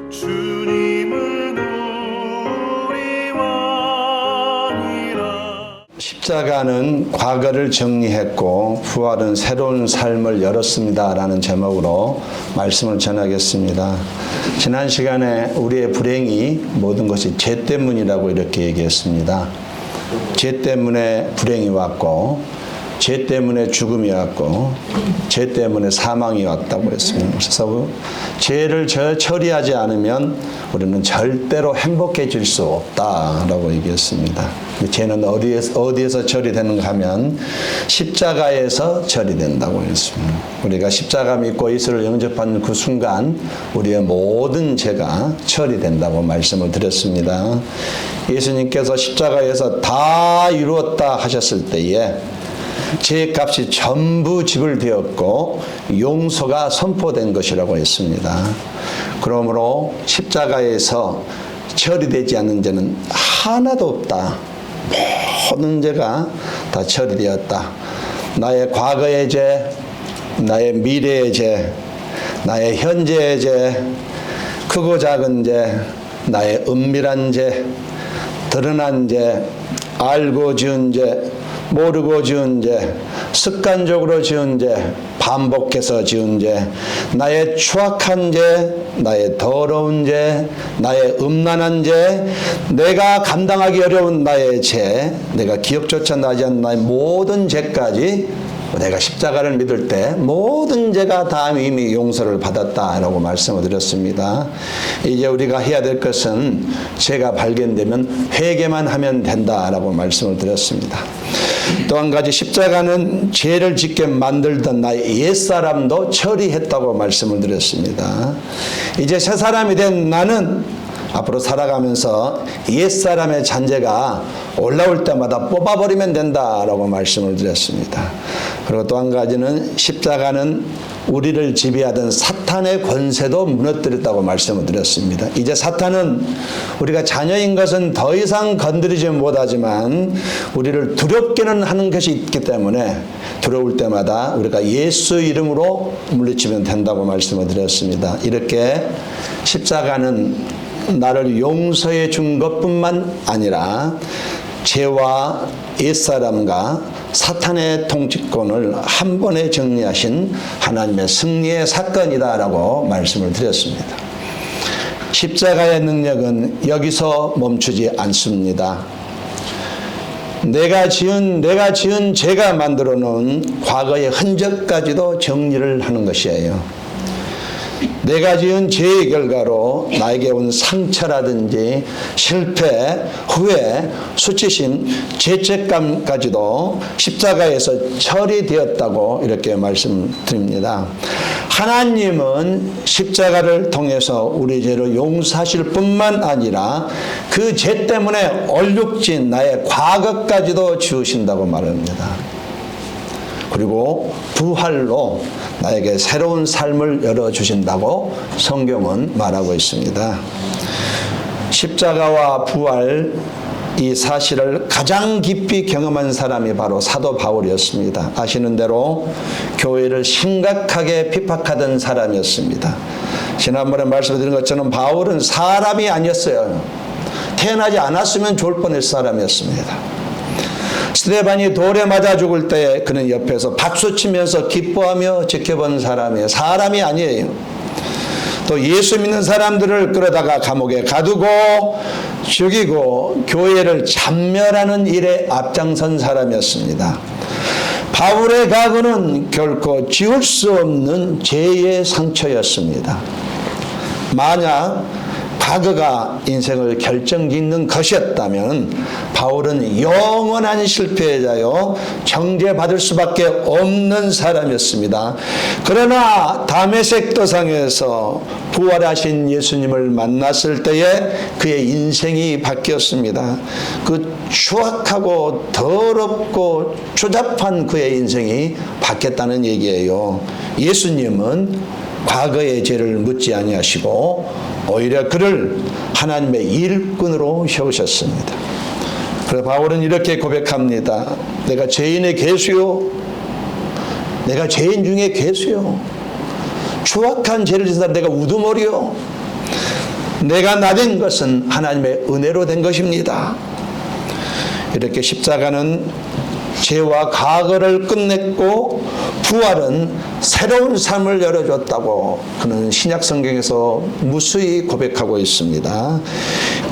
주님은 우리 왕이라. 십자가는 과거를 정리했고 부활은 새로운 삶을 열었습니다 라는 제목으로 말씀을 전하겠습니다. 지난 시간에 우리의 불행이 모든 것이 죄 때문이라고 이렇게 얘기했습니다. 죄 때문에 불행이 왔고 죄 때문에 죽음이 왔고 죄 때문에 사망이 왔다고 했습니다. 그래서 죄를 처리하지 않으면 우리는 절대로 행복해질 수 없다라고 얘기했습니다. 죄는 어디에서 처리되는가 하면 십자가에서 처리된다고 했습니다. 우리가 십자가 믿고 예수를 영접하는 그 순간 우리의 모든 죄가 처리된다고 말씀을 드렸습니다. 예수님께서 십자가에서 다 이루었다 하셨을 때에 죄값이 전부 지불되었고 용서가 선포된 것이라고 했습니다. 그러므로 십자가에서 처리되지 않는 죄는 하나도 없다. 모든 죄가 다 처리되었다. 나의 과거의 죄, 나의 미래의 죄, 나의 현재의 죄, 크고 작은 죄, 나의 은밀한 죄, 드러난 죄, 알고 지은 죄, 모르고 지은 죄, 습관적으로 지은 죄, 반복해서 지은 죄, 나의 추악한 죄, 나의 더러운 죄, 나의 음란한 죄, 내가 감당하기 어려운 나의 죄, 내가 기억조차 나지 않는 나의 모든 죄까지 내가 십자가를 믿을 때 모든 죄가 다 이미 용서를 받았다라고 말씀을 드렸습니다. 이제 우리가 해야 될 것은 죄가 발견되면 회개만 하면 된다라고 말씀을 드렸습니다. 또 한 가지 십자가는 죄를 짓게 만들던 나의 옛사람도 처리했다고 말씀을 드렸습니다. 이제 새 사람이 된 나는 앞으로 살아가면서 옛사람의 잔재가 올라올 때마다 뽑아버리면 된다라고 말씀을 드렸습니다. 그리고 또 한 가지는 십자가는 우리를 지배하던 사탄의 권세도 무너뜨렸다고 말씀을 드렸습니다. 이제 사탄은 우리가 자녀인 것은 더 이상 건드리지 못하지만 우리를 두렵게는 하는 것이 있기 때문에 두려울 때마다 우리가 예수 이름으로 물리치면 된다고 말씀을 드렸습니다. 이렇게 십자가는 나를 용서해 준 것뿐만 아니라 죄와 옛사람과 사탄의 통치권을 한 번에 정리하신 하나님의 승리의 사건이다라고 말씀을 드렸습니다. 십자가의 능력은 여기서 멈추지 않습니다. 내가 지은 죄가 만들어 놓은 과거의 흔적까지도 정리를 하는 것이에요. 내가 지은 죄의 결과로 나에게 온 상처라든지 실패, 후회, 수치심, 죄책감까지도 십자가에서 처리되었다고 이렇게 말씀드립니다. 하나님은 십자가를 통해서 우리 죄를 용서하실 뿐만 아니라 그 죄 때문에 얼룩진 나의 과거까지도 지우신다고 말합니다. 그리고 부활로 나에게 새로운 삶을 열어주신다고 성경은 말하고 있습니다. 십자가와 부활 이 사실을 가장 깊이 경험한 사람이 바로 사도 바울이었습니다. 아시는 대로 교회를 심각하게 핍박하던 사람이었습니다. 지난번에 말씀드린 것처럼 바울은 사람이 아니었어요. 태어나지 않았으면 좋을 뻔했을 사람이었습니다. 스데반이 돌에 맞아 죽을 때 그는 옆에서 박수치면서 기뻐하며 지켜본 사람이에요. 사람이 아니에요. 또 예수 믿는 사람들을 끌어다가 감옥에 가두고 죽이고 교회를 잔멸하는 일에 앞장선 사람이었습니다. 바울의 과거는 결코 지울 수 없는 죄의 상처였습니다. 만약 과거가 인생을 결정짓는 것이었다면 바울은 영원한 실패자요 정죄받을 수밖에 없는 사람이었습니다. 그러나 다메섹 도상에서 부활하신 예수님을 만났을 때에 그의 인생이 바뀌었습니다. 그 추악하고 더럽고 추잡한 그의 인생이 바뀌었다는 얘기예요. 예수님은 과거의 죄를 묻지 아니하시고 오히려 그를 하나님의 일꾼으로 세우셨습니다. 그래서 바울은 이렇게 고백합니다. 내가 죄인의 괴수요. 내가 죄인 중에 괴수요. 추악한 죄를 지은 사람 내가 우두머리요. 내가 나된 것은 하나님의 은혜로 된 것입니다. 이렇게 십자가는 죄와 과거를 끝냈고 부활은 새로운 삶을 열어줬다고 그는 신약 성경에서 무수히 고백하고 있습니다.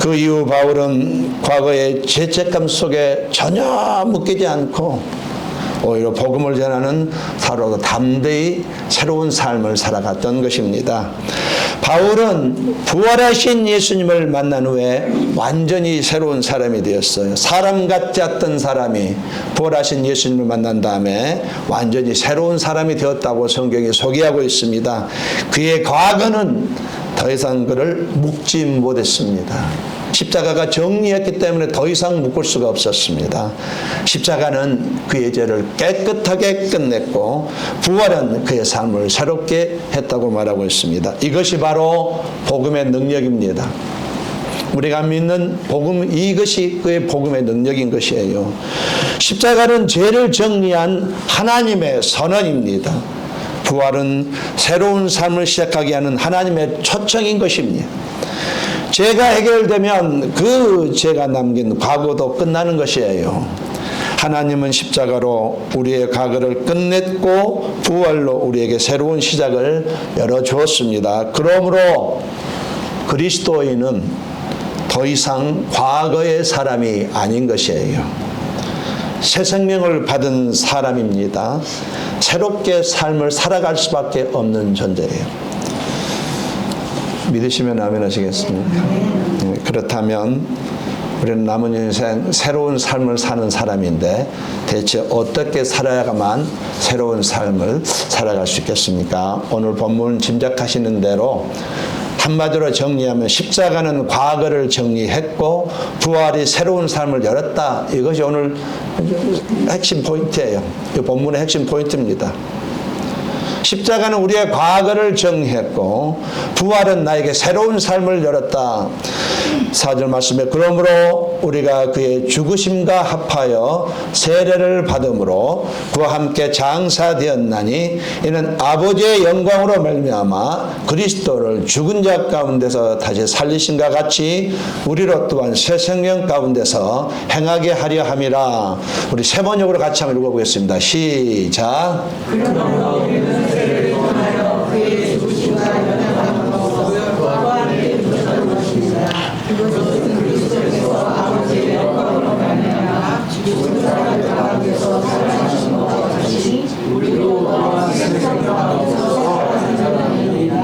그 이후 바울은 과거의 죄책감 속에 전혀 묶이지 않고 오히려 복음을 전하는 사도로 담대히 새로운 삶을 살아갔던 것입니다. 바울은 부활하신 예수님을 만난 후에 완전히 새로운 사람이 되었어요. 사람 같지 않던 사람이 부활하신 예수님을 만난 다음에 완전히 새로운 사람이 되었다고 성경이 소개하고 있습니다. 그의 과거는 더 이상 그를 묶지 못했습니다. 십자가가 정리했기 때문에 더 이상 묶을 수가 없었습니다. 십자가는 그의 죄를 깨끗하게 끝냈고 부활은 그의 삶을 새롭게 했다고 말하고 있습니다. 이것이 바로 복음의 능력입니다. 우리가 믿는 복음, 이것이 그의 복음의 능력인 것이에요. 십자가는 죄를 정리한 하나님의 선언입니다. 부활은 새로운 삶을 시작하게 하는 하나님의 초청인 것입니다. 죄가 해결되면 그 죄가 남긴 과거도 끝나는 것이에요. 하나님은 십자가로 우리의 과거를 끝냈고 부활로 우리에게 새로운 시작을 열어주었습니다. 그러므로 그리스도인은 더 이상 과거의 사람이 아닌 것이에요. 새 생명을 받은 사람입니다. 새롭게 삶을 살아갈 수밖에 없는 존재예요. 믿으시면 아멘 하시겠습니까? 그렇다면 우리는 남은 인생 새로운 삶을 사는 사람인데 대체 어떻게 살아야만 새로운 삶을 살아갈 수 있겠습니까? 오늘 본문 짐작하시는 대로 한마디로 정리하면 십자가는 과거를 정리했고 부활이 새로운 삶을 열었다. 이것이 오늘 핵심 포인트예요. 이 본문의 핵심 포인트입니다. 십자가는 우리의 과거를 정리했고 부활은 나에게 새로운 삶을 열었다. 4절 말씀에 그러므로 우리가 그의 죽으심과 합하여 세례를 받음으로 그와 함께 장사되었나니 이는 아버지의 영광으로 말미암아 그리스도를 죽은 자 가운데서 다시 살리신과 같이 우리로 또한 새 생명 가운데서 행하게 하려 함이라. 우리 세 번역으로 같이 한번 읽어보겠습니다. 시작. 그러므로 우리는 세례를 통하여 그의 죽으심과 연합함으로 그와 함께 묻어진 것입니다. 그것은 그리스도께서 아버지의 영광으로 말미암아 죽은 자 가운데서 살아나신 것과 같이 우리도 그와 새 생명 가운데서 살아나리라.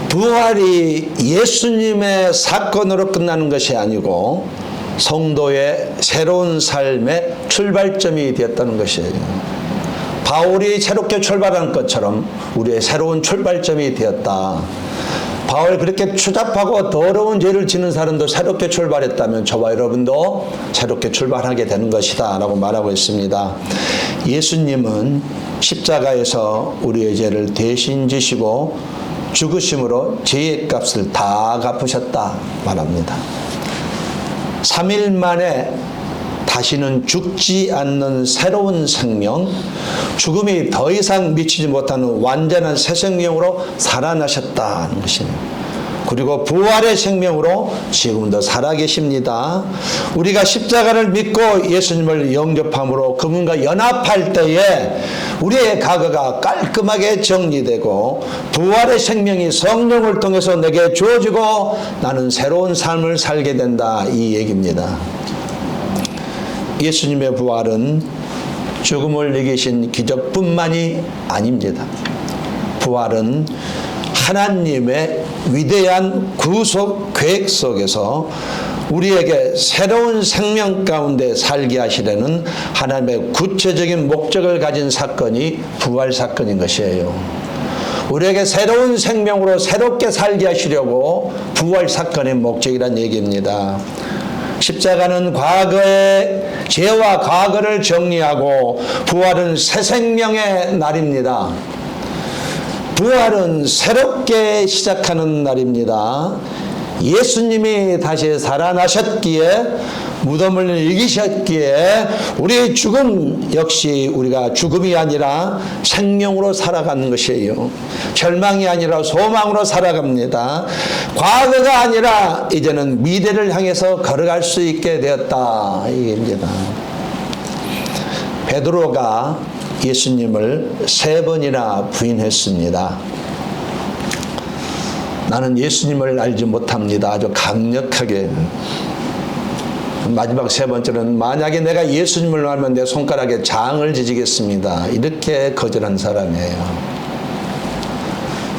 부활이 예수님의 사건으로 끝나는 것이 아니고 성도의 새로운 삶의 출발점이 되었다는 것이에요. 바울이 새롭게 출발한 것처럼 우리의 새로운 출발점이 되었다. 바울 그렇게 추잡하고 더러운 죄를 지는 사람도 새롭게 출발했다면 저와 여러분도 새롭게 출발하게 되는 것이다 라고 말하고 있습니다. 예수님은 십자가에서 우리의 죄를 대신 지시고 죽으심으로 죄의 값을 다 갚으셨다 말합니다. 3일 만에 다시는 죽지 않는 새로운 생명, 죽음이 더 이상 미치지 못하는 완전한 새 생명으로 살아나셨다는 것입니다. 그리고 부활의 생명으로 지금도 살아계십니다. 우리가 십자가를 믿고 예수님을 영접함으로 그분과 연합할 때에 우리의 과거가 깔끔하게 정리되고 부활의 생명이 성령을 통해서 내게 주어지고 나는 새로운 삶을 살게 된다, 이 얘기입니다. 예수님의 부활은 죽음을 이기신 기적뿐만이 아닙니다. 부활은 하나님의 위대한 구속 계획 속에서 우리에게 새로운 생명 가운데 살게 하시려는 하나님의 구체적인 목적을 가진 사건이 부활 사건인 것이에요. 우리에게 새로운 생명으로 새롭게 살게 하시려고 부활 사건의 목적이란 얘기입니다. 십자가는 과거의 죄와 과거를 정리하고 부활은 새 생명의 날입니다. 부활은 새롭게 시작하는 날입니다. 예수님이 다시 살아나셨기에 무덤을 이기셨기에 우리의 죽음 역시 우리가 죽음이 아니라 생명으로 살아가는 것이에요. 절망이 아니라 소망으로 살아갑니다. 과거가 아니라 이제는 미래를 향해서 걸어갈 수 있게 되었다. 이게입니다. 베드로가 예수님을 3번이나 부인했습니다. 나는 예수님을 알지 못합니다. 아주 강력하게. 마지막 3번째는 만약에 내가 예수님을 알면 내 손가락에 장을 지지겠습니다. 이렇게 거절한 사람이에요.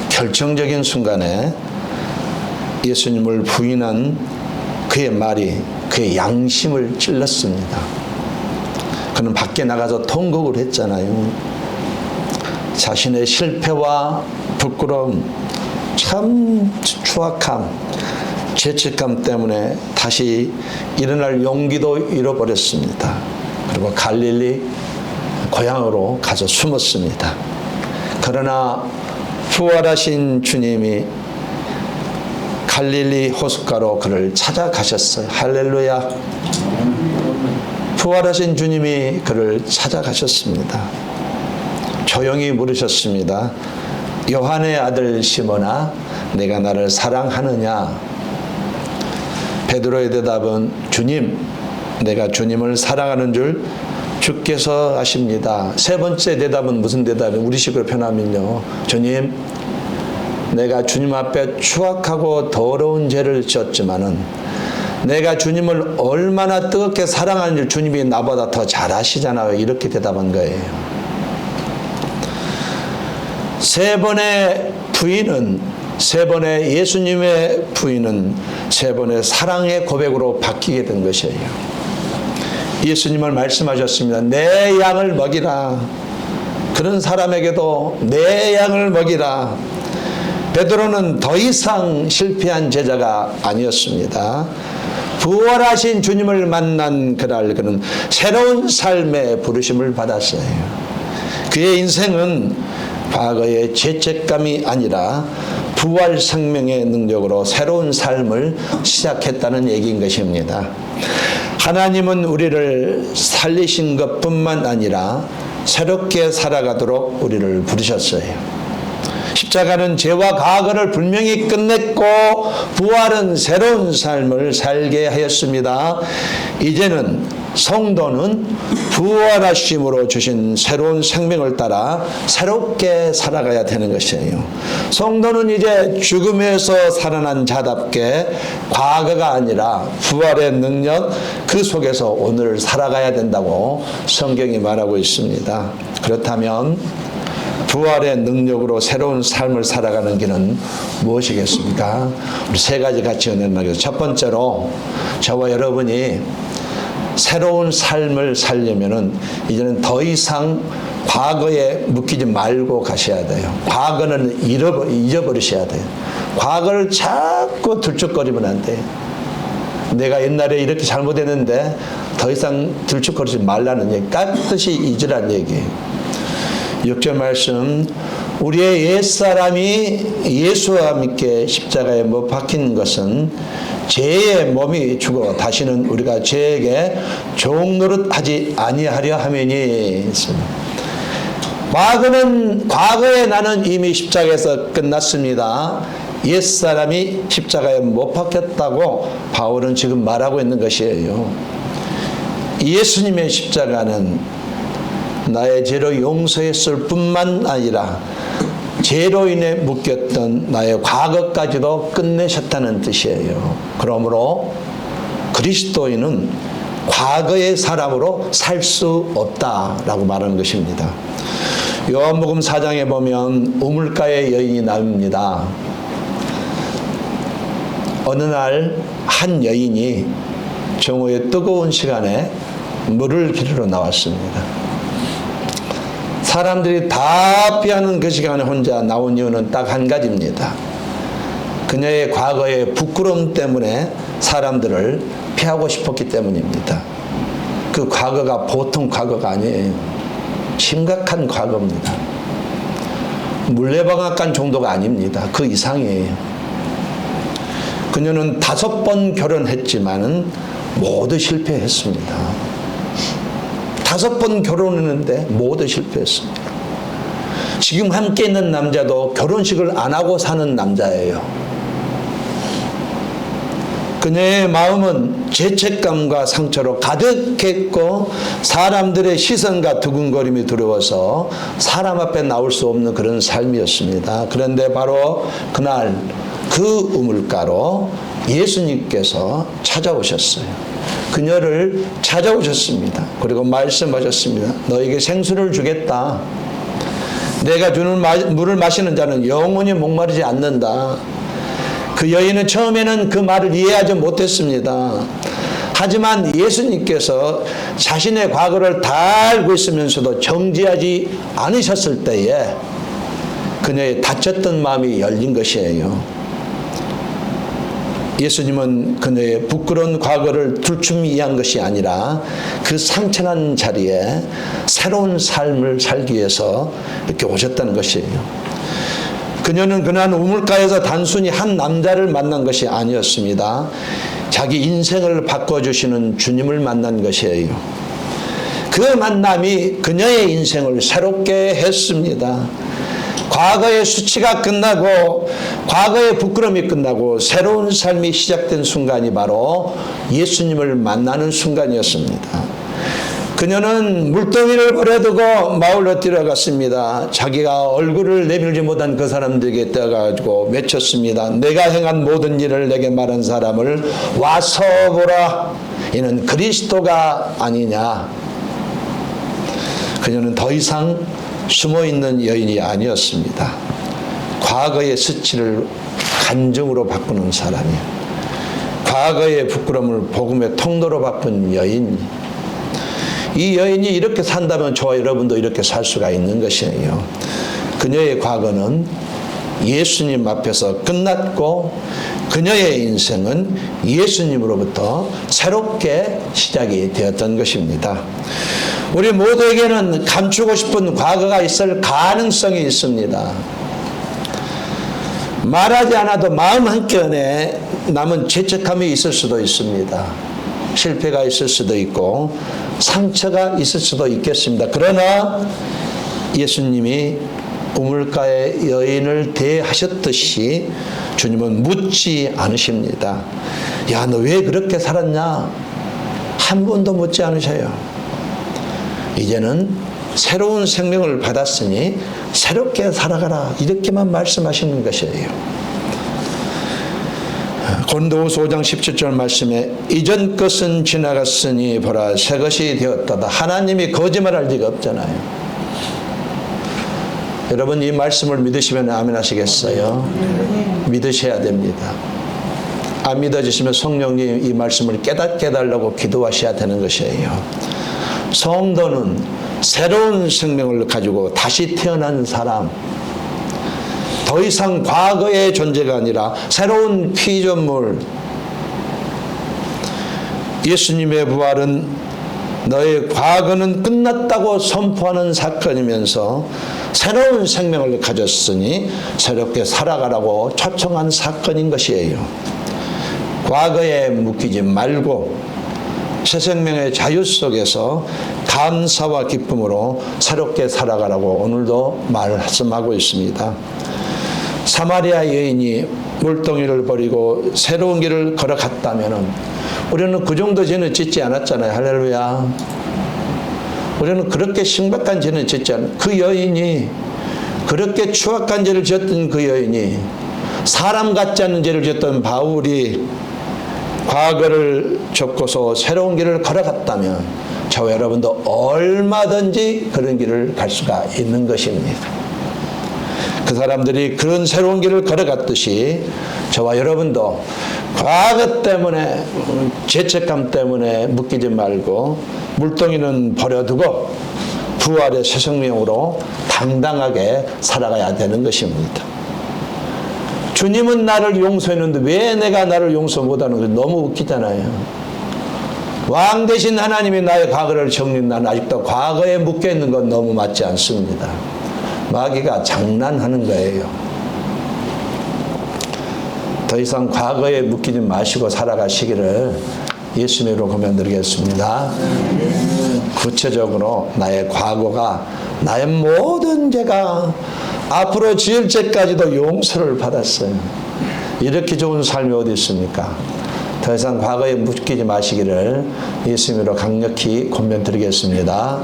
결정적인 순간에 예수님을 부인한 그의 말이 그의 양심을 찔렀습니다. 그는 밖에 나가서 통곡을 했잖아요. 자신의 실패와 부끄러움, 참 추악함, 죄책감 때문에 다시 일어날 용기도 잃어버렸습니다. 그리고 갈릴리 고향으로 가서 숨었습니다. 그러나 부활하신 주님이 갈릴리 호숫가로 그를 찾아가셨어요. 할렐루야. 부활하신 주님이 그를 찾아가셨습니다. 조용히 물으셨습니다. 요한의 아들 시몬아, 내가 나를 사랑하느냐? 베드로의 대답은 주님, 내가 주님을 사랑하는 줄 주께서 아십니다. 3번째 대답은 무슨 대답이에요? 우리식으로 표현하면요. 주님, 내가 주님 앞에 추악하고 더러운 죄를 지었지만은 내가 주님을 얼마나 뜨겁게 사랑하는지 주님이 나보다 더 잘 아시잖아요. 이렇게 대답한 거예요. 3번의 부인은 3번의 예수님의 부인은 3번의 사랑의 고백으로 바뀌게 된 것이에요. 예수님을 말씀하셨습니다. 내 양을 먹이라. 그런 사람에게도 내 양을 먹이라. 베드로는 더 이상 실패한 제자가 아니었습니다. 부활하신 주님을 만난 그날 그는 새로운 삶의 부르심을 받았어요. 그의 인생은 과거의 죄책감이 아니라 부활 생명의 능력으로 새로운 삶을 시작했다는 얘기인 것입니다. 하나님은 우리를 살리신 것뿐만 아니라 새롭게 살아가도록 우리를 부르셨어요. 십자가는 죄와 과거를 분명히 끝냈고 부활은 새로운 삶을 살게 하였습니다. 이제는 성도는 부활하심으로 주신 새로운 생명을 따라 새롭게 살아가야 되는 것이에요. 성도는 이제 죽음에서 살아난 자답게 과거가 아니라 부활의 능력 그 속에서 오늘을 살아가야 된다고 성경이 말하고 있습니다. 그렇다면 부활의 능력으로 새로운 삶을 살아가는 길은 무엇이겠습니까? 우리 3가지 같이 은혜를 나누겠습니다. 첫 번째로 저와 여러분이 새로운 삶을 살려면은 이제는 더 이상 과거에 묶이지 말고 가셔야 돼요. 과거는 잊어버리셔야 돼요. 과거를 자꾸 들쭉거리면 안 돼요. 내가 옛날에 이렇게 잘못했는데 더 이상 들쭉거리지 말라는 얘기, 깍듯이 잊으라는 얘기예요. 6절 말씀, 우리의 옛사람이 예수와 함께 십자가에 못 박힌 것은 죄의 몸이 죽어 다시는 우리가 죄에게 종노릇하지 아니하려 함이니. 과거에 나는 이미 십자가에서 끝났습니다. 옛사람이 십자가에 못 박혔다고 바울은 지금 말하고 있는 것이에요. 예수님의 십자가는 나의 죄로 용서했을 뿐만 아니라 죄로 인해 묶였던 나의 과거까지도 끝내셨다는 뜻이에요. 그러므로 그리스도인은 과거의 사람으로 살 수 없다라고 말하는 것입니다. 요한복음 4장에 보면 우물가에 여인이 나옵니다. 어느 날 한 여인이 정오의 뜨거운 시간에 물을 기르러 나왔습니다. 사람들이 다 피하는 그 시간에 혼자 나온 이유는 딱 한 가지입니다. 그녀의 과거의 부끄러움 때문에 사람들을 피하고 싶었기 때문입니다. 그 과거가 보통 과거가 아니에요. 심각한 과거입니다. 물레방앗간 정도가 아닙니다. 그 이상이에요. 그녀는 5번 결혼했지만 모두 실패했습니다. 5번 결혼했는데 모두 실패했습니다. 지금 함께 있는 남자도 결혼식을 안 하고 사는 남자예요. 그녀의 마음은 죄책감과 상처로 가득했고 사람들의 시선과 두근거림이 두려워서 사람 앞에 나올 수 없는 그런 삶이었습니다. 그런데 바로 그날 그 우물가로 예수님께서 찾아오셨어요. 그녀를 찾아오셨습니다. 그리고 말씀하셨습니다. 너에게 생수를 주겠다. 내가 주는 물을 마시는 자는 영원히 목마르지 않는다. 그 여인은 처음에는 그 말을 이해하지 못했습니다. 하지만 예수님께서 자신의 과거를 다 알고 있으면서도 정지하지 않으셨을 때에 그녀의 닫혔던 마음이 열린 것이에요. 예수님은 그녀의 부끄러운 과거를 들춤이 이해한 것이 아니라 그 상처난 자리에 새로운 삶을 살기 위해서 이렇게 오셨다는 것이에요. 그녀는 그날 우물가에서 단순히 한 남자를 만난 것이 아니었습니다. 자기 인생을 바꿔주시는 주님을 만난 것이에요. 그 만남이 그녀의 인생을 새롭게 했습니다. 과거의 수치가 끝나고 과거의 부끄러움이 끝나고 새로운 삶이 시작된 순간이 바로 예수님을 만나는 순간이었습니다. 그녀는 물동이를 버려두고 마을로 뛰어갔습니다. 자기가 얼굴을 내밀지 못한 그 사람들에게 뛰어가지고 외쳤습니다. 내가 행한 모든 일을 내게 말한 사람을 와서 보라. 이는 그리스도가 아니냐. 그녀는 더 이상 숨어있는 여인이 아니었습니다. 과거의 수치를 간증으로 바꾸는 사람이에요. 과거의 부끄러움을 복음의 통로로 바꾼 여인. 이 여인이 이렇게 산다면 저와 여러분도 이렇게 살 수가 있는 것이에요. 그녀의 과거는 예수님 앞에서 끝났고 그녀의 인생은 예수님으로부터 새롭게 시작이 되었던 것입니다. 우리 모두에게는 감추고 싶은 과거가 있을 가능성이 있습니다. 말하지 않아도 마음 한켠에 남은 죄책감이 있을 수도 있습니다. 실패가 있을 수도 있고 상처가 있을 수도 있겠습니다. 그러나 예수님이 우물가의 여인을 대하셨듯이 주님은 묻지 않으십니다. 야, 너 왜 그렇게 살았냐? 한 번도 묻지 않으셔요. 이제는 새로운 생명을 받았으니 새롭게 살아가라. 이렇게만 말씀하시는 것이에요. 고린도후서 5장 17절 말씀에 이전 것은 지나갔으니 보라 새 것이 되었도다. 하나님이 거짓말할 리가 없잖아요. 여러분 이 말씀을 믿으시면 아멘 하시겠어요? 믿으셔야 됩니다. 안 믿어지시면 성령님 이 말씀을 깨닫게 해달라고 기도하셔야 되는 것이에요. 성도는 새로운 생명을 가지고 다시 태어난 사람, 더 이상 과거의 존재가 아니라 새로운 피조물. 예수님의 부활은 너의 과거는 끝났다고 선포하는 사건이면서 새로운 생명을 가졌으니 새롭게 살아가라고 초청한 사건인 것이에요. 과거에 묶이지 말고 새 생명의 자유 속에서 감사와 기쁨으로 새롭게 살아가라고 오늘도 말씀하고 있습니다. 사마리아 여인이 물동이를 버리고 새로운 길을 걸어갔다면 우리는 그 정도 죄는 짓지 않았잖아요. 할렐루야. 우리는 그렇게 심각한 죄는 짓지 않았어요. 그 여인이 그렇게 추악한 죄를 지었던 그 여인이 사람 같지 않은 죄를 지었던 바울이 과거를 접고서 새로운 길을 걸어갔다면 저와 여러분도 얼마든지 그런 길을 갈 수가 있는 것입니다. 그 사람들이 그런 새로운 길을 걸어갔듯이 저와 여러분도 과거 때문에 죄책감 때문에 묶이지 말고 물동이는 버려두고 부활의 새 생명으로 당당하게 살아가야 되는 것입니다. 주님은 나를 용서했는데 왜 내가 나를 용서 못하는 거 너무 웃기잖아요. 왕 대신 하나님이 나의 과거를 정리한 나는 아직도 과거에 묶여있는 건 너무 맞지 않습니다. 마귀가 장난하는 거예요. 더 이상 과거에 묶이지 마시고 살아가시기를 예수님으로 고면드리겠습니다. 구체적으로 나의 과거가 나의 모든 죄가 앞으로 지을 죄까지도 용서를 받았어요. 이렇게 좋은 삶이 어디 있습니까? 더 이상 과거에 묶이지 마시기를 예수님으로 강력히 권면드리겠습니다.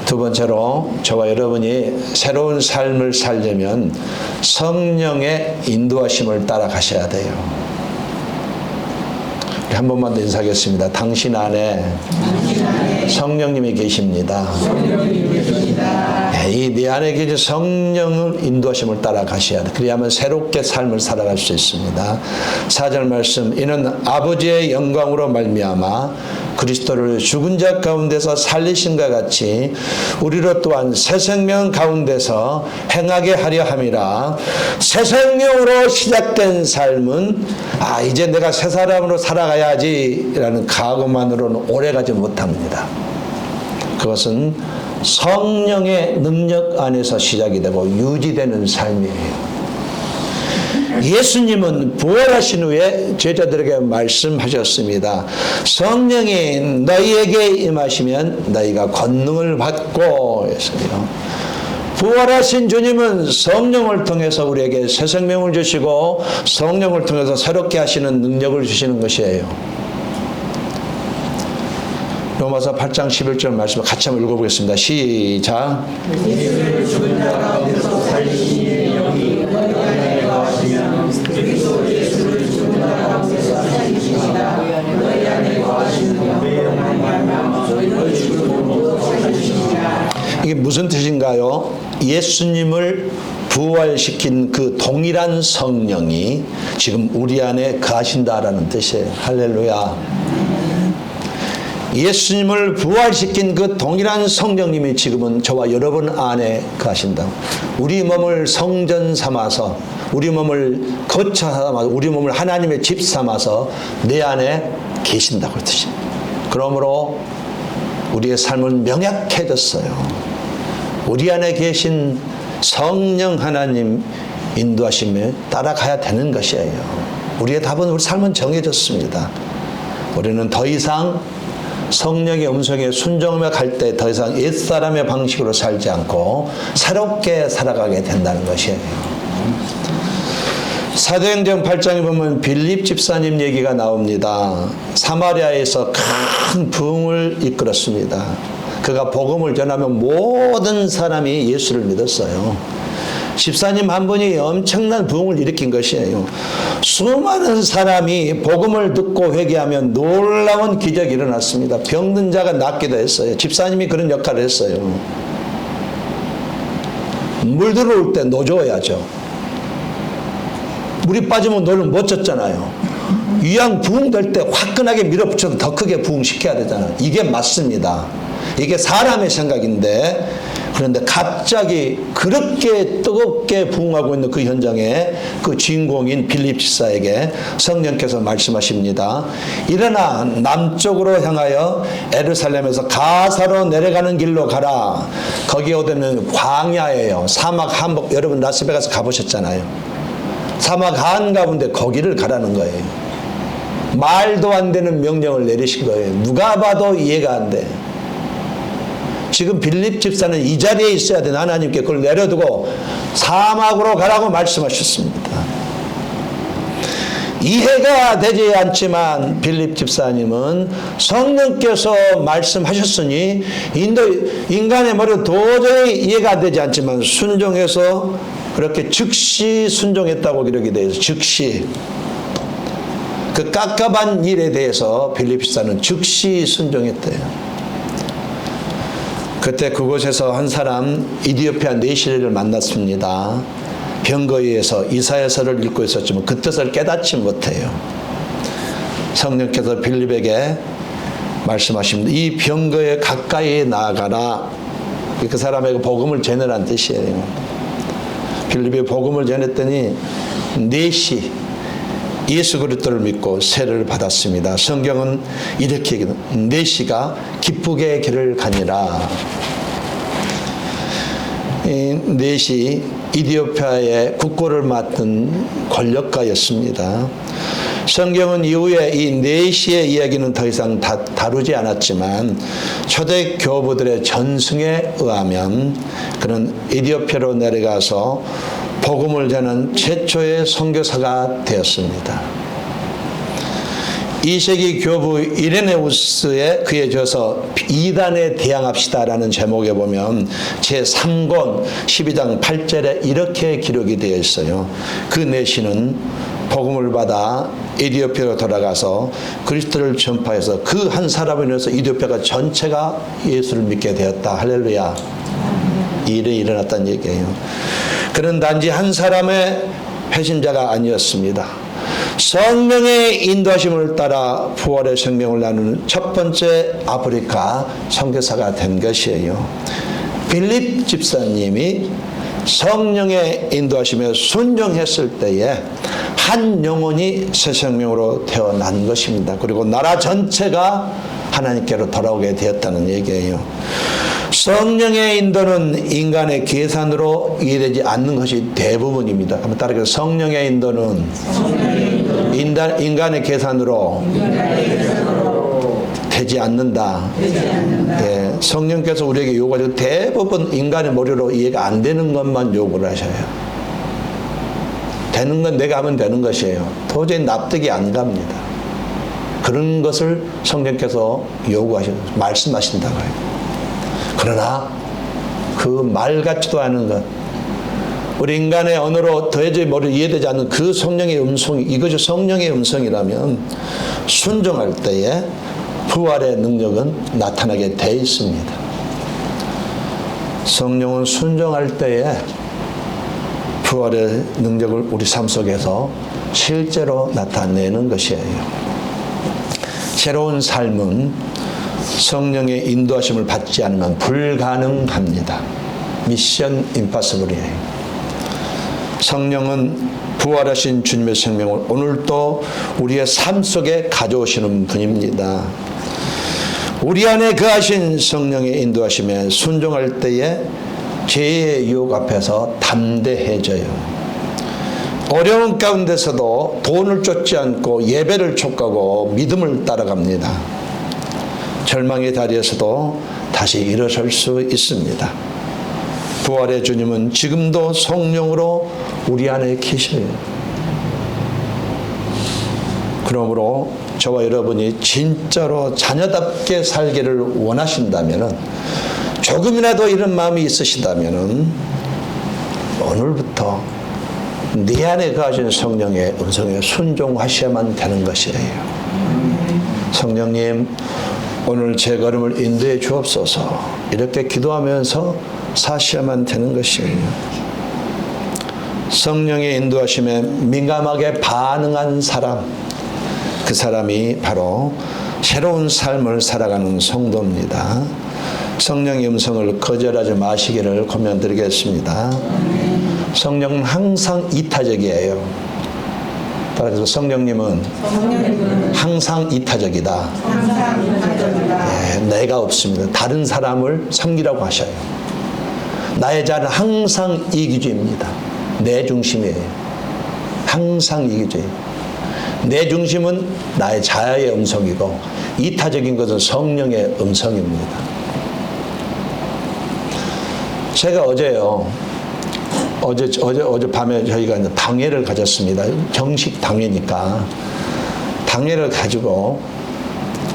두 번째로 저와 여러분이 새로운 삶을 살려면 성령의 인도하심을 따라가셔야 돼요. 한 번만 더 인사하겠습니다. 당신 안에 성령님이 계십니다. 이 내 안에 계신 성령을 인도하심을 따라가셔야 돼. 그래야만 새롭게 삶을 살아갈 수 있습니다. 4절 말씀, 이는 아버지의 영광으로 말미암아 그리스도를 죽은 자 가운데서 살리신과 같이 우리로 또한 새 생명 가운데서 행하게 하려 함이라. 새 생명으로 시작된 삶은 이제 내가 새 사람으로 살아가야지 라는 각오만으로는 오래가지 못합니다. 그것은 성령의 능력 안에서 시작이 되고 유지되는 삶이에요. 예수님은 부활하신 후에 제자들에게 말씀하셨습니다. 성령이 너희에게 임하시면 너희가 권능을 받고 했어요. 부활하신 주님은 성령을 통해서 우리에게 새 생명을 주시고 성령을 통해서 새롭게 하시는 능력을 주시는 것이에요. 로마서 8장 11절 말씀을 같이 한번 읽어보겠습니다. 시작. 예수를 죽은 자 가운데서 살리신 이의 영이 너희 안에 거하시면 그리스도 예수를 죽은 자 가운데서 살리신 이가 너희 안에 거하시는 영의 말미암아 너희 죽음으로 살리시니라. 이게 무슨 뜻인가요? 예수님을 부활시킨 그 동일한 성령이 지금 우리 안에 거하신다라는 뜻이에요. 할렐루야. 예수님을 부활시킨 그 동일한 성령님이 지금은 저와 여러분 안에 거하신다. 우리 몸을 성전 삼아서, 우리 몸을 거처 삼아서, 우리 몸을 하나님의 집 삼아서 내 안에 계신다고 뜻입니다. 그러므로 우리의 삶은 명약해졌어요. 우리 안에 계신 성령 하나님 인도하심에 따라가야 되는 것이에요. 우리의 답은, 우리 삶은 정해졌습니다. 우리는 더 이상 성령의 음성에 순종하며 갈 때 더 이상 옛사람의 방식으로 살지 않고 새롭게 살아가게 된다는 것이에요. 사도행전 8장에 보면 빌립 집사님 얘기가 나옵니다. 사마리아에서 큰 부흥을 이끌었습니다. 그가 복음을 전하면 모든 사람이 예수를 믿었어요. 집사님 한 분이 엄청난 부흥을 일으킨 것이에요. 수많은 사람이 복음을 듣고 회개하면 놀라운 기적이 일어났습니다. 병든 자가 낫기도 했어요. 집사님이 그런 역할을 했어요. 물 들어올 때 노줘야죠. 물이 빠지면 너를 못 쳤잖아요. 이왕 부흥될 때 화끈하게 밀어붙여도 더 크게 부흥시켜야 되잖아요. 이게 맞습니다. 이게 사람의 생각인데, 그런데 갑자기 그렇게 뜨겁게 부흥하고 있는 그 현장에 그 주인공인 빌립 집사에게 성령께서 말씀하십니다. 일어나 남쪽으로 향하여 에루살렘에서 가사로 내려가는 길로 가라. 거기 오되면 광야예요. 사막 한복, 여러분 라스베가스 가보셨잖아요. 사막 한가운데 거기를 가라는 거예요. 말도 안 되는 명령을 내리신 거예요. 누가 봐도 이해가 안 돼. 지금 빌립 집사는 이 자리에 있어야 되는 하나님께 그걸 내려두고 사막으로 가라고 말씀하셨습니다. 이해가 되지 않지만 빌립 집사님은 성령께서 말씀하셨으니 인간의 머리로 도저히 이해가 되지 않지만 순종해서 그렇게 즉시 순종했다고 기록이 되어 있어요. 즉시. 그 깝깝한 일에 대해서 빌립 집사는 즉시 순종했대요. 그때 그곳에서 한 사람 이디오피아 내시를 만났습니다. 병거위에서 이사야서를 읽고 있었지만 그 뜻을 깨닫지 못해요. 성령께서 빌립에게 말씀하십니다. 이 병거에 가까이 나아가라. 그 사람에게 복음을 전하라는 뜻이에요. 빌립이 복음을 전했더니 넷이 예수 그리스도를 믿고 세례를 받았습니다. 성경은 이렇게 얘기합니다. 넷이가 기쁘게 길을 가니라. 이 넷이 이디오피아의 국고를 맡은 권력가였습니다. 성경은 이후에 이 네시의 이야기는 더 이상 다루지 않았지만 초대 교부들의 전승에 의하면 그는 이디오피아로 내려가서 복음을 전하는 최초의 선교사가 되었습니다. 2세기 교부 이레네우스의 그에 져서 이단에 대항합시다라는 제목에 보면 제3권 12장 8절에 이렇게 기록이 되어 있어요. 그 내시는 복음을 받아 이디오피아로 돌아가서 그리스도를 전파해서 그 한 사람을 인해서 이디오피아가 전체가 예수를 믿게 되었다. 할렐루야. 이 일이 일어났다는 얘기예요. 그는 단지 한 사람의 회신자가 아니었습니다. 성령의 인도하심을 따라 부활의 생명을 나누는 첫 번째 아프리카 선교사가 된 것이에요. 빌립 집사님이 성령의 인도하심에 순종했을 때에 한 영혼이 새 생명으로 태어난 것입니다. 그리고 나라 전체가 하나님께로 돌아오게 되었다는 얘기예요. 성령의 인도는 인간의 계산으로 이해되지 않는 것이 대부분입니다. 한번 따라서 성령의 인도는 인간의 계산으로 되지 않는다. 예, 성령께서 우리에게 요구하시고 대부분 인간의 머리로 이해가 안 되는 것만 요구를 하셔요. 되는 건 내가 하면 되는 것이에요. 도저히 납득이 안 갑니다. 그런 것을 성령께서 말씀하신다고 해요. 그러나 그 말 같지도 않은 것, 우리 인간의 언어로 도저히 이해되지 않는 그 성령의 음성이, 이것이 성령의 음성이라면 순종할 때에 부활의 능력은 나타나게 돼 있습니다. 성령은 순종할 때에 부활의 능력을 우리 삶 속에서 실제로 나타내는 것이에요. 새로운 삶은 성령의 인도하심을 받지 않으면 불가능합니다. 미션 임파서블이에요. 성령은 부활하신 주님의 생명을 오늘도 우리의 삶 속에 가져오시는 분입니다. 우리 안에 거하신 성령의 인도하심에 순종할 때에 죄의 유혹 앞에서 담대해져요. 어려운 가운데서도 돈을 쫓지 않고 예배를 촉구하고 믿음을 따라갑니다. 절망의 자리에서도 다시 일어설 수 있습니다. 부활의 주님은 지금도 성령으로 우리 안에 계셔요. 그러므로 저와 여러분이 진짜로 자녀답게 살기를 원하신다면, 조금이라도 이런 마음이 있으시다면 오늘부터 네 안에 거하신 성령의 음성에 순종하셔야만 되는 것이에요. 성령님, 오늘 제 걸음을 인도해 주옵소서. 이렇게 기도하면서 사셔야만 되는 것이에요. 성령의 인도하심에 민감하게 반응한 사람, 그 사람이 바로 새로운 삶을 살아가는 성도입니다. 성령의 음성을 거절하지 마시기를 권면드리겠습니다. 성령은 항상 이타적이에요. 따라서 성령님은 항상 이타적이다. 네, 내가 없습니다. 다른 사람을 섬기라고 하셔요. 나의 자는 항상 이기주의입니다. 내 중심이에요. 항상 이기주의. 내 중심은 나의 자아의 음성이고 이타적인 것은 성령의 음성입니다. 제가 어젯밤에 저희가 당회를 가졌습니다. 정식 당회니까. 당회를 가지고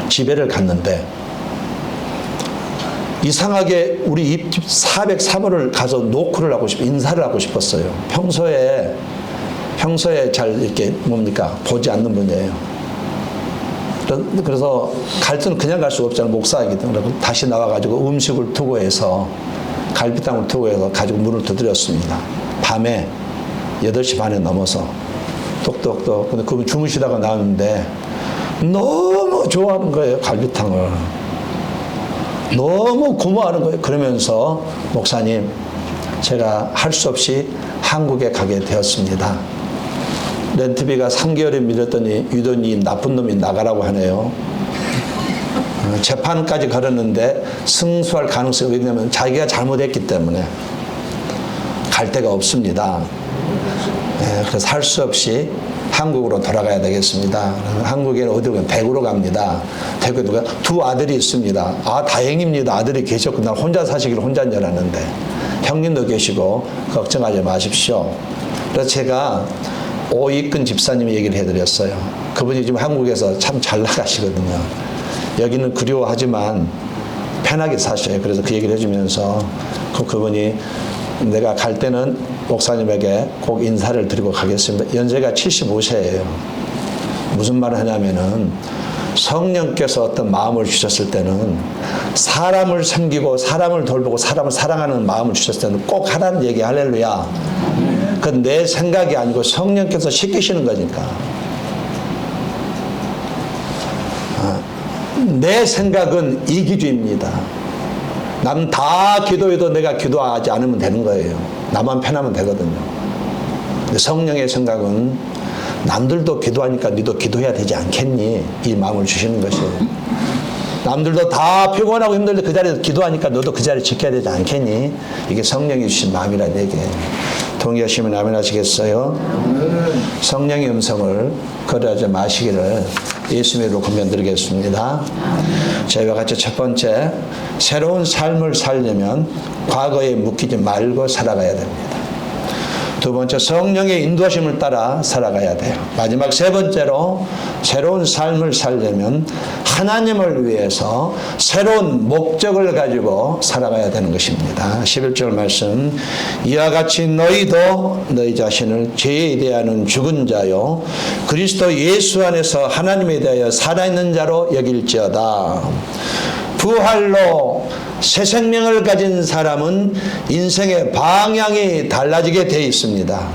집회를 갔는데 이상하게 우리 입집 403호를 가서 노크를 하고 인사를 하고 싶었어요. 평소에 잘 이렇게 보지 않는 분이에요. 그래서 갈 때는 그냥 갈 수가 없잖아요. 목사이기 때문에. 다시 나와가지고 음식을 투고해서 갈비탕을 투고해서 가지고 문을 두드렸습니다. 밤에 8시 반에 넘어서 똑똑똑. 근데 그분 주무시다가 나왔는데 너무 좋아하는 거예요. 갈비탕을. 너무 고마워하는 거예요. 그러면서 목사님, 제가 할 수 없이 한국에 가게 되었습니다. 렌트비가 3개월에 밀렸더니 유도님 나쁜 놈이 나가라고 하네요. 재판까지 걸었는데 승소할 가능성이, 왜냐하면 자기가 잘못했기 때문에 갈 데가 없습니다. 그래서 할 수 없이 한국으로 돌아가야 되겠습니다. 한국에는 어디로 가면 대구로 갑니다. 대구에 누가 두 아들이 있습니다. 아, 다행입니다. 아들이 계셨고 난 혼자 사시기를 혼자인 줄 알았는데 형님도 계시고 걱정하지 마십시오. 그래서 제가 오익근 집사님이 얘기를 해드렸어요. 그분이 지금 한국에서 참 잘 나가시거든요. 여기는 그리워하지만 편하게 사셔요. 그래서 그 얘기를 해주면서 그분이 내가 갈 때는 목사님에게 꼭 인사를 드리고 가겠습니다. 연세가 75세예요. 무슨 말을 하냐면은 성령께서 어떤 마음을 주셨을 때는 사람을 섬기고 사람을 돌보고 사람을 사랑하는 마음을 주셨을 때는 꼭 하라는 얘기. 할렐루야. 그건 내 생각이 아니고 성령께서 시키시는 거니까. 내 생각은 이기주의입니다. 남 다 기도해도 내가 기도하지 않으면 되는 거예요. 나만 편하면 되거든요. 근데 성령의 생각은 남들도 기도하니까 너도 기도해야 되지 않겠니? 이 마음을 주시는 것이에요. 남들도 다 피곤하고 힘들때 그 자리에서 기도하니까 너도 그 자리 지켜야 되지 않겠니? 이게 성령이 주신 마음이란 얘기예요. 동의하시면 아멘 하시겠어요? 성령의 음성을 거절하지 마시기를 예수님으로 권면드리겠습니다. 저희와 같이 첫 번째, 새로운 삶을 살려면 과거에 묶이지 말고 살아가야 됩니다. 두 번째, 성령의 인도하심을 따라 살아가야 돼요. 마지막 세 번째로, 새로운 삶을 살려면 하나님을 위해서 새로운 목적을 가지고 살아가야 되는 것입니다. 11절 말씀, 이와 같이 너희도 너희 자신을 죄에 대하는 죽은 자요 그리스도 예수 안에서 하나님에 대하여 살아있는 자로 여길지어다. 부활로 새 생명을 가진 사람은 인생의 방향이 달라지게 되어 있습니다.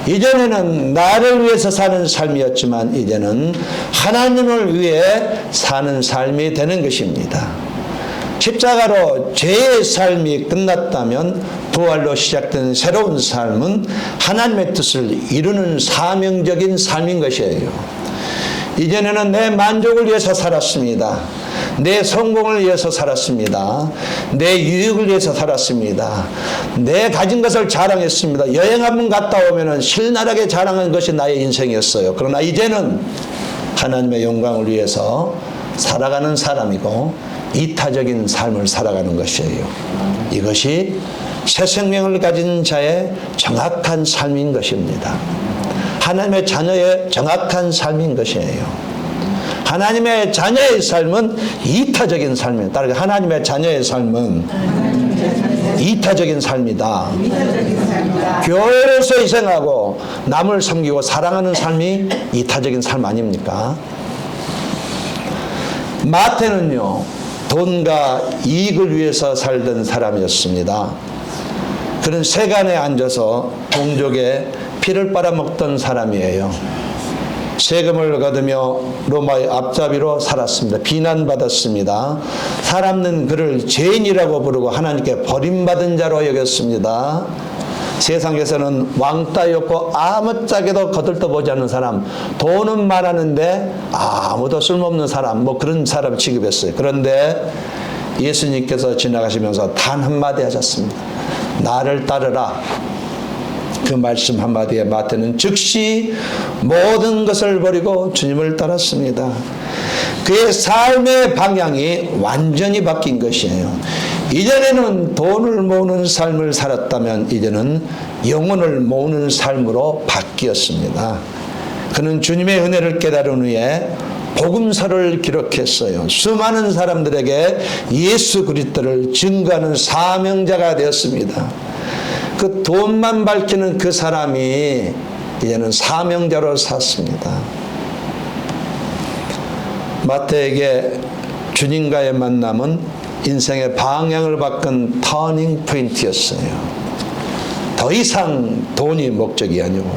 이전에는 나를 위해서 사는 삶이었지만 이제는 하나님을 위해 사는 삶이 되는 것입니다. 십자가로 죄의 삶이 끝났다면 부활로 시작된 새로운 삶은 하나님의 뜻을 이루는 사명적인 삶인 것이에요. 이전에는 내 만족을 위해서 살았습니다. 내 성공을 위해서 살았습니다. 내 유익을 위해서 살았습니다. 내 가진 것을 자랑했습니다. 여행 한번 갔다 오면 신나게 자랑한 것이 나의 인생이었어요. 그러나 이제는 하나님의 영광을 위해서 살아가는 사람이고 이타적인 삶을 살아가는 것이에요. 이것이 새 생명을 가진 자의 정확한 삶인 것입니다. 하나님의 자녀의 정확한 삶인 것이에요. 하나님의 자녀의 삶은 이타적인 삶이에요. 따라서 하나님의 자녀의 삶은 이타적인 삶이다. 교회로서 희생하고 남을 섬기고 사랑하는 삶이 이타적인 삶 아닙니까? 마태는요, 돈과 이익을 위해서 살던 사람이었습니다. 그는 세간에 앉아서 동족의 피를 빨아먹던 사람이에요. 세금을 거두며 로마의 앞잡이로 살았습니다. 비난받았습니다. 사람은 그를 죄인이라고 부르고 하나님께 버림받은 자로 여겼습니다. 세상에서는 왕따였고 아무짝에도 거들떠보지 않는 사람, 돈은 많았는데 아무도 쓸모없는 사람, 뭐 그런 사람 취급했어요. 그런데 예수님께서 지나가시면서 단 한마디 하셨습니다. 나를 따르라. 그 말씀 한마디에 마태는 즉시 모든 것을 버리고 주님을 따랐습니다. 그의 삶의 방향이 완전히 바뀐 것이에요. 이전에는 돈을 모으는 삶을 살았다면 이제는 영혼을 모으는 삶으로 바뀌었습니다. 그는 주님의 은혜를 깨달은 후에 복음서를 기록했어요. 수많은 사람들에게 예수 그리스도를 증거하는 사명자가 되었습니다. 그 돈만 밝히는 그 사람이 이제는 사명자로 샀습니다. 마태에게 주님과의 만남은 인생의 방향을 바꾼 터닝 포인트였어요. 더 이상 돈이 목적이 아니고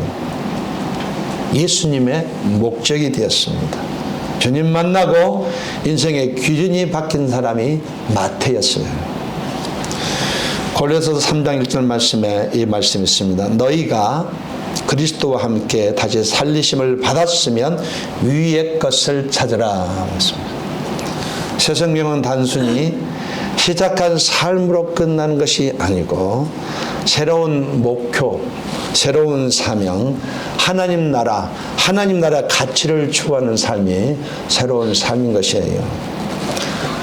예수님의 목적이 되었습니다. 주님 만나고 인생의 기준이 바뀐 사람이 마태였어요. 고린도서 3장 1절 말씀에 이 말씀이 있습니다. 너희가 그리스도와 함께 다시 살리심을 받았으면 위의 것을 찾으라. 새 생명은 단순히 시작한 삶으로 끝나는 것이 아니고 새로운 목표, 새로운 사명, 하나님 나라 가치를 추구하는 삶이 새로운 삶인 것이에요.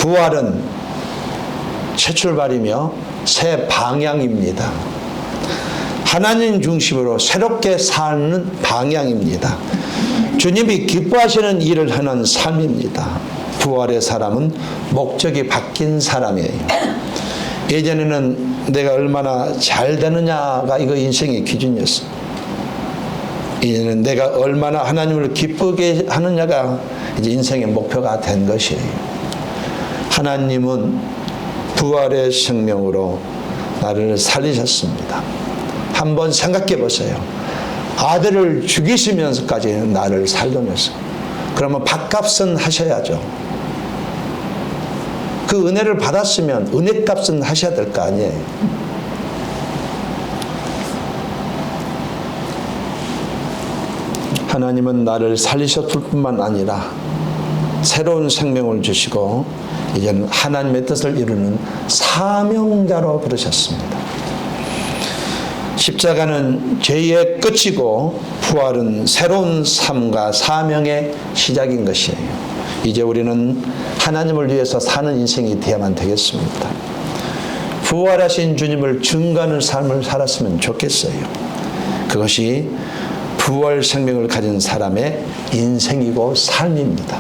부활은 새 출발이며 새 방향입니다. 하나님 중심으로 새롭게 사는 방향입니다. 주님이 기뻐하시는 일을 하는 삶입니다. 부활의 사람은 목적이 바뀐 사람이에요. 예전에는 내가 얼마나 잘 되느냐가 이거 인생의 기준이었어요. 이제는 내가 얼마나 하나님을 기쁘게 하느냐가 이제 인생의 목표가 된 것이에요. 하나님은 부활의 생명으로 나를 살리셨습니다. 한번 생각해 보세요. 아들을 죽이시면서까지 나를 살려냈어요. 그러면 밥값은 하셔야죠. 그 은혜를 받았으면 은혜값은 하셔야 될 거 아니에요. 하나님은 나를 살리셨을 뿐만 아니라 새로운 생명을 주시고 이제는 하나님의 뜻을 이루는 사명자로 부르셨습니다. 십자가는 죄의 끝이고 부활은 새로운 삶과 사명의 시작인 것이에요. 이제 우리는 하나님을 위해서 사는 인생이 되어야만 되겠습니다. 부활하신 주님을 증거하는 삶을 살았으면 좋겠어요. 그것이 부활 생명을 가진 사람의 인생이고 삶입니다.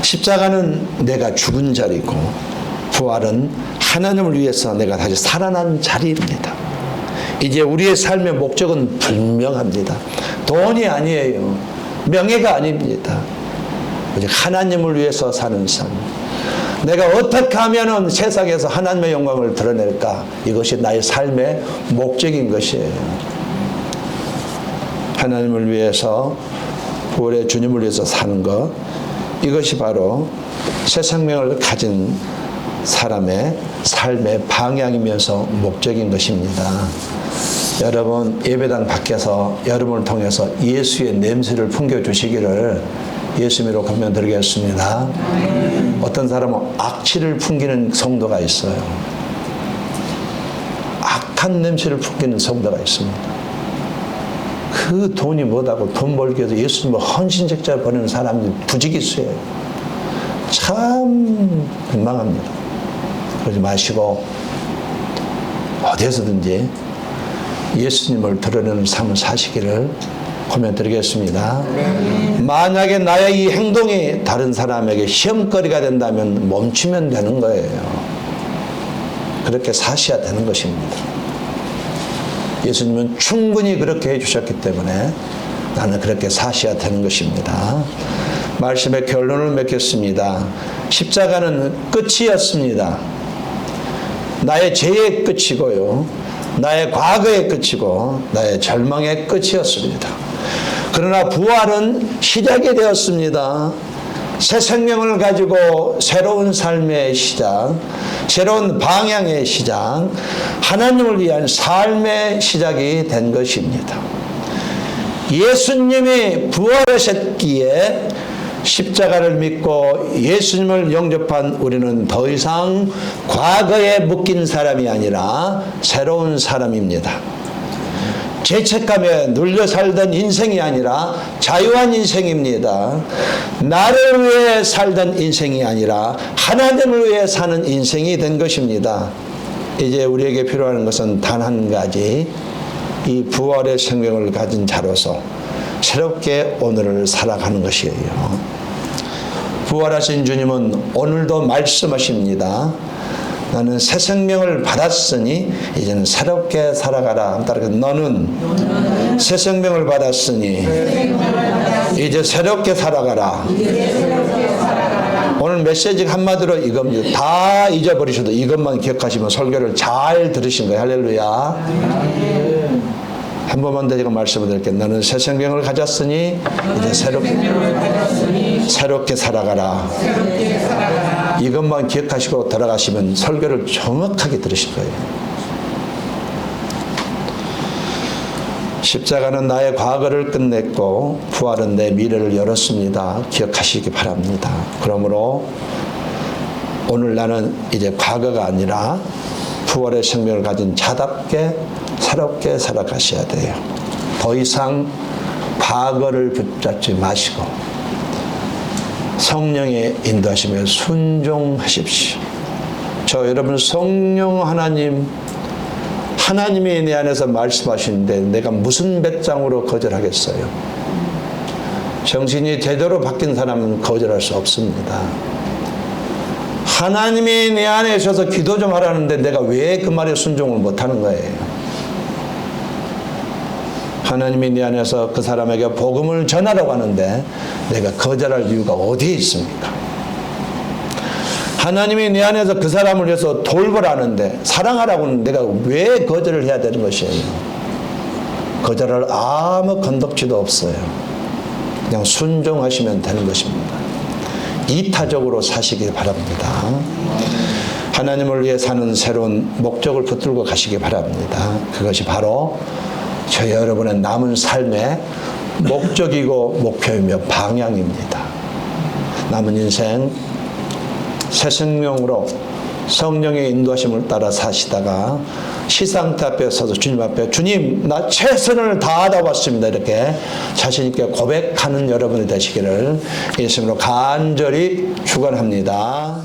십자가는 내가 죽은 자리고 부활은 하나님을 위해서 내가 다시 살아난 자리입니다. 이제 우리의 삶의 목적은 분명합니다. 돈이 아니에요. 명예가 아닙니다. 오직 하나님을 위해서 사는 삶. 내가 어떻게 하면 세상에서 하나님의 영광을 드러낼까? 이것이 나의 삶의 목적인 것이에요. 하나님을 위해서, 부활의 주님을 위해서 사는 것, 이것이 바로 새 생명을 가진 사람의 삶의 방향이면서 목적인 것입니다. 여러분, 예배당 밖에서 여러분을 통해서 예수의 냄새를 풍겨주시기를 예수님으로 권면드리겠습니다. 어떤 사람은 악취를 풍기는 성도가 있어요. 악한 냄새를 풍기는 성도가 있습니다. 그 돈이 뭐다고 돈 벌기 위해서 예수님을 헌신적자 보내는 사람이 부지기수예요. 참 민망합니다. 그러지 마시고 어디에서든지 예수님을 드러내는 삶을 사시기를 권면드리겠습니다. 만약에 나의 이 행동이 다른 사람에게 시험거리가 된다면 멈추면 되는 거예요. 그렇게 사셔야 되는 것입니다. 예수님은 충분히 그렇게 해주셨기 때문에 나는 그렇게 사셔야 되는 것입니다. 말씀의 결론을 맺겠습니다. 십자가는 끝이었습니다. 나의 죄의 끝이고요. 나의 과거의 끝이고 나의 절망의 끝이었습니다. 그러나 부활은 시작이 되었습니다. 새 생명을 가지고 새로운 삶의 시작, 새로운 방향의 시작, 하나님을 위한 삶의 시작이 된 것입니다. 예수님이 부활하셨기에 십자가를 믿고 예수님을 영접한 우리는 더 이상 과거에 묶인 사람이 아니라 새로운 사람입니다. 죄책감에 눌려 살던 인생이 아니라 자유한 인생입니다. 나를 위해 살던 인생이 아니라 하나님을 위해 사는 인생이 된 것입니다. 이제 우리에게 필요한 것은 단 한 가지, 이 부활의 생명을 가진 자로서 새롭게 오늘을 살아가는 것이에요. 부활하신 주님은 오늘도 말씀하십니다. 나는 새 생명을 받았으니 이제는 새롭게 살아가라. 따라서 너는 새 생명을 받았으니 이제 새롭게 살아가라. 오늘 메시지 한마디로 이겁니다. 다 잊어버리셔도 이것만 기억하시면 설교를 잘 들으신 거예요. 할렐루야. 한 번만 더 제가 말씀을 드릴게요. 너는 새 생명을 가졌으니 이제 새롭게 살아가라. 이것만 기억하시고 돌아가시면 설교를 정확하게 들으실 거예요. 십자가는 나의 과거를 끝냈고 부활은 내 미래를 열었습니다. 기억하시기 바랍니다. 그러므로 오늘 나는 이제 과거가 아니라 부활의 생명을 가진 자답게 새롭게 살아가셔야 돼요. 더 이상 과거를 붙잡지 마시고 성령의 인도하심에 순종하십시오. 저 여러분 성령 하나님이 내 안에서 말씀하시는데 내가 무슨 배짱으로 거절하겠어요? 정신이 제대로 바뀐 사람은 거절할 수 없습니다. 하나님이 내 안에 있어서 기도 좀 하라는데 내가 왜 그 말에 순종을 못하는 거예요? 하나님이 내 안에서 그 사람에게 복음을 전하라고 하는데 내가 거절할 이유가 어디에 있습니까? 하나님이 내 안에서 그 사람을 위해서 돌보라는데 사랑하라고 하는데 내가 왜 거절을 해야 되는 것이에요? 거절할 아무 건덕지도 없어요. 그냥 순종하시면 되는 것입니다. 이타적으로 사시기 바랍니다. 하나님을 위해 사는 새로운 목적을 붙들고 가시기 바랍니다. 그것이 바로 저 여러분의 남은 삶의 목적이고 목표이며 방향입니다. 남은 인생 새 생명으로 성령의 인도하심을 따라 사시다가 시상대 앞에 서서 주님 앞에 주님 나 최선을 다하다 왔습니다. 이렇게 자신 있게 고백하는 여러분이 되시기를 예수님으로 간절히 축원합니다.